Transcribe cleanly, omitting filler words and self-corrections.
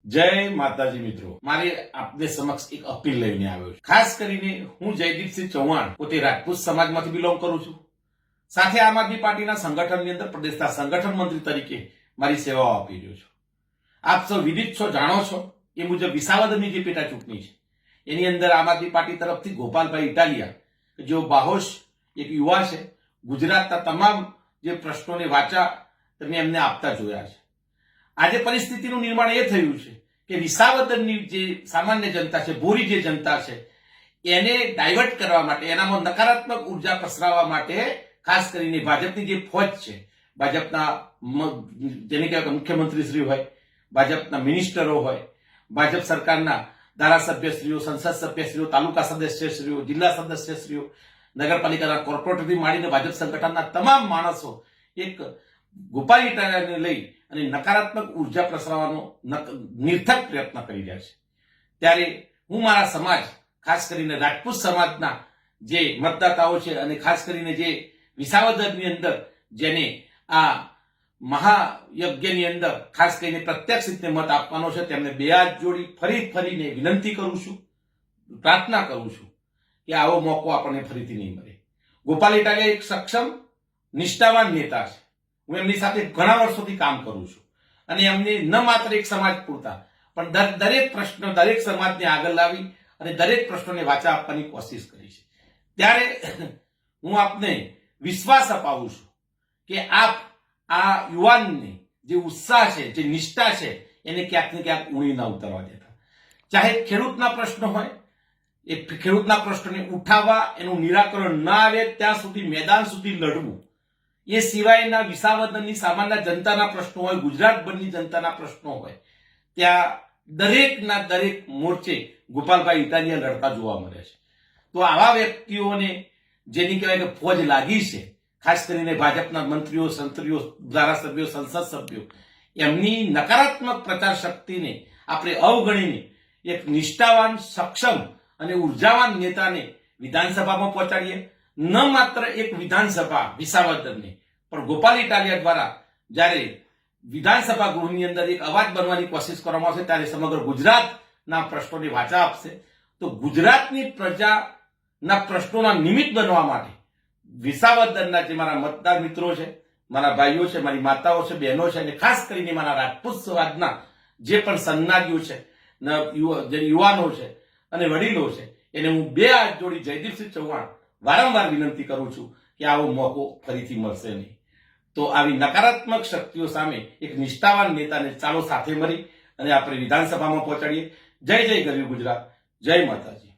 જય માતાજી મિત્રો, મારે આપને સમક્ષ એક અપીલ લઈને આવ્યો છું। ખાસ કરીને હું જયદીપસિંહ ચૌહાણ પોતે રાજપૂત સમાજમાંથી બિલોંગ કરું છું, સાથે આમ આદમી પાર્ટીના સંગઠનની અંદર પ્રદેશના સંગઠન મંત્રી તરીકે મારી સેવાઓ આપી રહ્યો છું। આપ સૌ વિદિત છો, જાણો છો એ મુજબ વિસાવદરની જે પેટા ચૂંટણી છે એની અંદર આમ આદમી પાર્ટી તરફથી ગોપાલભાઈ ઇટાલિયા, જેઓ બાહોશ એક યુવા છે, ગુજરાતના તમામ જે પ્રશ્નોને વાચા તમે એમને આપતા જોયા છે। આજે પરિસ્થિતિનું નિર્માણ એ થયું છે કે વિસાવદરની જે સામાન્ય જનતા છે, ભૂરી જે જનતા છે, એને ડાયવર્ટ કરવા માટે, એનામાં નકારાત્મક ઉર્જા પ્રસરાવવા માટે ખાસ કરીને ભાજપની જે ફોજ છે, ભાજપના જેને કહેવાય કે મુખ્યમંત્રીશ્રી હોય, ભાજપના મિનિસ્ટરો હોય, ભાજપ સરકારના ધારાસભ્યશ્રીઓ, સંસદ સભ્યશ્રીઓ, તાલુકા સદસ્યશ્રીઓ, જિલ્લા સદસ્યશ્રીઓ, નગરપાલિકાના કોર્પોરેટરથી માંડીને ભાજપ સંગઠનના તમામ માણસો એક ગોપાલ ઇટાલિયાને લઈ અને નકારાત્મક ઉર્જા પ્રસરાવવાનો નિર્થક પ્રયત્ન કરી રહ્યા છે। ત્યારે હું મારા સમાજ, ખાસ કરીને રાજપૂત સમાજના જે મતદાતાઓ છે અને ખાસ કરીને જે વિસાવદરની અંદર જેને આ મહાયજ્ઞની અંદર ખાસ કરીને પ્રત્યક્ષ રીતે મત આપવાનો છે, તેમને બે હાથ જોડી ફરીને વિનંતી કરું છું, પ્રાર્થના કરું છું કે આવો મોકો આપણને ફરીથી નહીં મળે। ગોપાલ ઇટાલિયા એક સક્ષમ, નિષ્ઠાવાન નેતા છે। હું એમની સાથે ઘણા વર્ષોથી કામ કરું છું અને એમને ન માત્ર એક સમાજ પૂરતા પણ દરેક પ્રશ્ન, દરેક સમાજને આગળ લાવી અને દરેક પ્રશ્નોને વાચા આપવાની કોશિશ કરી છે। ત્યારે હું આપને વિશ્વાસ અપાવું છું કે આપ આ યુવાનને જે ઉત્સાહ છે, જે નિષ્ઠા છે, એને ક્યાંક ને ક્યાંક ઊણી ના ઉતરવા દેતા। ચાહે ખેડૂતના પ્રશ્નો હોય, એ ખેડૂતના પ્રશ્નોને ઉઠાવવા, એનું નિરાકરણ ના આવે ત્યાં સુધી મેદાન સુધી લડવું, એ સિવાયના વિસાવદરની સામાન્ય જનતાના પ્રશ્નો હોય, ગુજરાતભરની જનતાના પ્રશ્નો હોય, ત્યાં દરેકના દરેક મોરચે ગોપાલભાઈ ઇટાલિયા લડતા જોવા મળે છે। તો આવા વ્યક્તિઓને જેની કહેવાય કે ફોજ લાગી છે, ખાસ કરીને ભાજપના મંત્રીઓ, સંત્રીઓ, ધારાસભ્યો, સંસદ સભ્યો, એમની નકારાત્મક પ્રચાર શક્તિને આપણે અવગણીને એક નિષ્ઠાવાન, સક્ષમ અને ઉર્જાવાન નેતાને વિધાનસભામાં પહોંચાડીએ। ન માત્ર એક વિધાનસભા વિસાવદરની, પણ ગોપાલ ઇટાલિયા દ્વારા જ્યારે વિધાનસભા ગૃહની અંદર એક અવાજ બનવાની કોશિશ કરવામાં આવશે ત્યારે સમગ્ર ગુજરાતના પ્રશ્નોને વાચા આપશે। તો ગુજરાતની પ્રજાના પ્રશ્નોના નિમિત્ત બનવા માટે વિસાવદરના જે મારા મતદાર મિત્રો છે, મારા ભાઈઓ છે, મારી માતાઓ છે, બહેનો છે અને ખાસ કરીને મારા રાજપૂત સમાજના જે પણ સન્નાદીઓ છે, યુવાનો છે અને વડીલો છે, એને હું બે હાથ જોડી જયદીપસિંહ ચૌહાણ વારંવાર વિનંતી કરું છું કે આવો મોકો ફરીથી મળશે નહીં। તો આવી નકારાત્મક શક્તિઓ સામે એક નિષ્ઠાવાન નેતાને ચાલો સાથે મળી અને આપણે વિધાનસભામાં પહોંચાડીએ। જય જય ગરવી ગુજરાત, જય માતાજી।